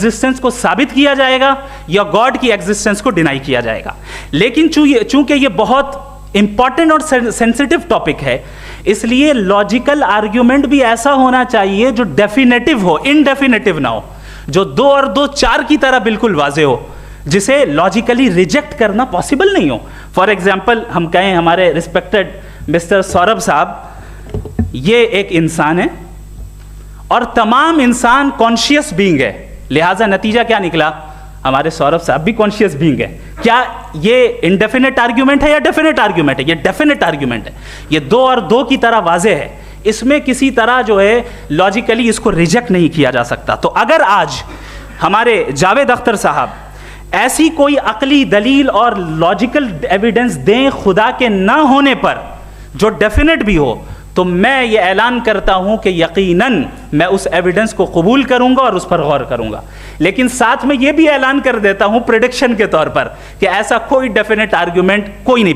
Existence को साबित किया जाएगा या गॉड की एग्जिस्टेंस को डिनाई किया जाएगा। लेकिन चूंकि ये बहुत इंपॉर्टेंट और सेंसिटिव टॉपिक है, इसलिए लॉजिकल आर्ग्यूमेंट भी ऐसा होना चाहिए जो डेफिनेटिव हो, इनडेफिनेटिव ना हो, जो 2 और 2 4 की तरह बिल्कुल वाजे हो, जिसे लॉजिकली रिजेक्ट करना पॉसिबल नहीं हो। फॉर एग्जाम्पल हम कहें हमारे रिस्पेक्टेड मिस्टर सौरभ साहब, ये एक इंसान है और तमाम इंसान कॉन्शियस बीइंग है, लिहाजा नतीजा क्या निकला, हमारे सौरभ साहब भी कॉन्शियस बीइंग है। क्या ये इनडेफिनेट आर्ग्यूमेंट है या डेफिनेट आर्ग्यूमेंट है? ये डेफिनेट आर्ग्यूमेंट है, ये 2 और 2 की तरह वाजे है, इसमें किसी तरह जो है लॉजिकली इसको रिजेक्ट नहीं किया जा सकता। तो अगर आज हमारे जावेद अख्तर साहब ऐसी कोई अकली दलील और लॉजिकल एविडेंस दें खुदा के ना होने पर जो डेफिनेट भी हो, तो मैं ये ऐलान करता हूं कि यकीनन मैं उस एविडेंस को कबूल करूंगा और उस पर गौर करूंगा। लेकिन साथ में ये भी ऐलान कर देता हूं प्रेडिक्शन के तौर पर कि ऐसा कोई डेफिनेट आर्ग्यूमेंट कोई नहीं